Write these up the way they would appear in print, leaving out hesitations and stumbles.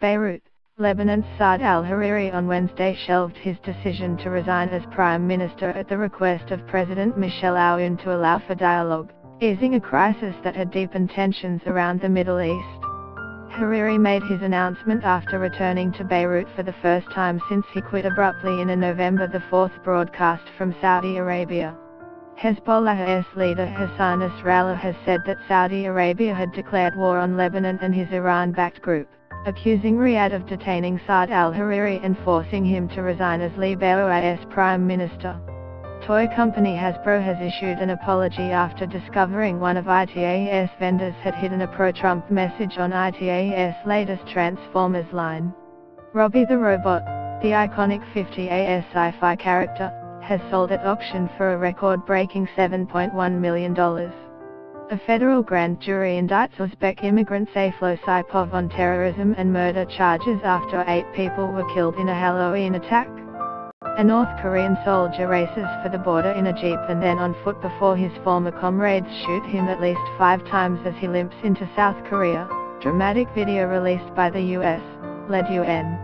Beirut, Lebanon's Saad al-Hariri on Wednesday shelved his decision to resign as Prime Minister at the request of President Michel Aoun to allow for dialogue, easing a crisis that had deepened tensions around the Middle East. Hariri made his announcement after returning to Beirut for the first time since he quit abruptly in a November 4 broadcast from Saudi Arabia. Hezbollah's leader Hassan Nasrallah has said that Saudi Arabia had declared war on Lebanon and his Iran-backed group, accusing Riyadh of detaining Saad al-Hariri and forcing him to resign as Lebanon's prime minister. Toy company Hasbro has issued an apology after discovering one of its vendors had hidden a pro-Trump message on its latest Transformers line. Robbie the Robot, the iconic 50s sci-fi character, has sold at auction for a record-breaking $7.1 million. A federal grand jury indicts Uzbek immigrant Sayflo Saipov on terrorism and murder charges after 8 people were killed in a Halloween attack. A North Korean soldier races for the border in a jeep and then on foot before his former comrades shoot him at least 5 times as he limps into South Korea. Dramatic video released by the U.S. led UN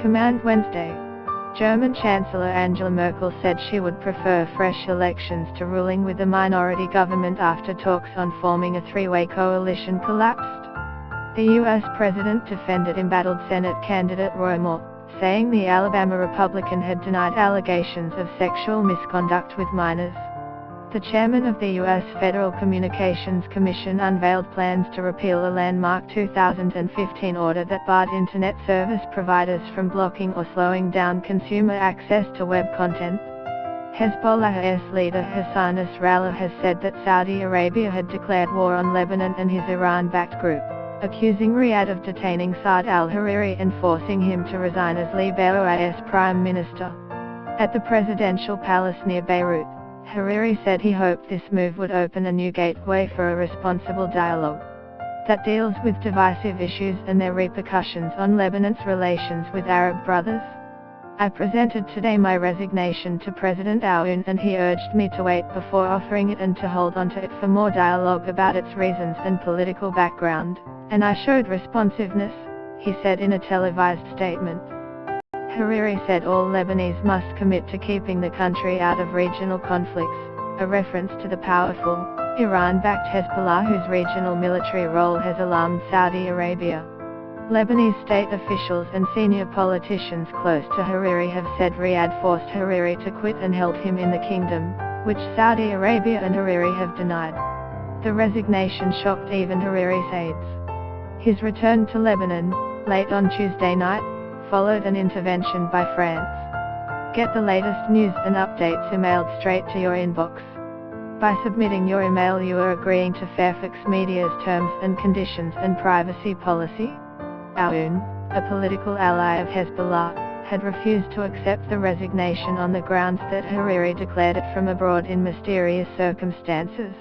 command Wednesday. German Chancellor Angela Merkel said she would prefer fresh elections to ruling with a minority government after talks on forming a 3-way coalition collapsed. The U.S. president defended embattled Senate candidate Roy Moore, saying the Alabama Republican had denied allegations of sexual misconduct with minors. The chairman of the U.S. Federal Communications Commission unveiled plans to repeal a landmark 2015 order that barred Internet service providers from blocking or slowing down consumer access to web content. Hezbollah's leader Hassan Nasrallah has said that Saudi Arabia had declared war on Lebanon and his Iran-backed group, accusing Riyadh of detaining Saad al-Hariri and forcing him to resign as Lebanon's prime minister. At the presidential palace near Beirut, Hariri said he hoped this move would open a new gateway for a responsible dialogue that deals with divisive issues and their repercussions on Lebanon's relations with Arab brothers. I presented today my resignation to President Aoun and he urged me to wait before offering it and to hold on to it for more dialogue about its reasons and political background, and I showed responsiveness, he said in a televised statement. Hariri said all Lebanese must commit to keeping the country out of regional conflicts, a reference to the powerful, Iran-backed Hezbollah whose regional military role has alarmed Saudi Arabia. Lebanese state officials and senior politicians close to Hariri have said Riyadh forced Hariri to quit and held him in the kingdom, which Saudi Arabia and Hariri have denied. The resignation shocked even Hariri's aides. His return to Lebanon, late on Tuesday night, followed an intervention by France. Get the latest news and updates emailed straight to your inbox. By submitting your email you are agreeing to Fairfax Media's terms and conditions and privacy policy. Aoun, a political ally of Hezbollah, had refused to accept the resignation on the grounds that Hariri declared it from abroad in mysterious circumstances.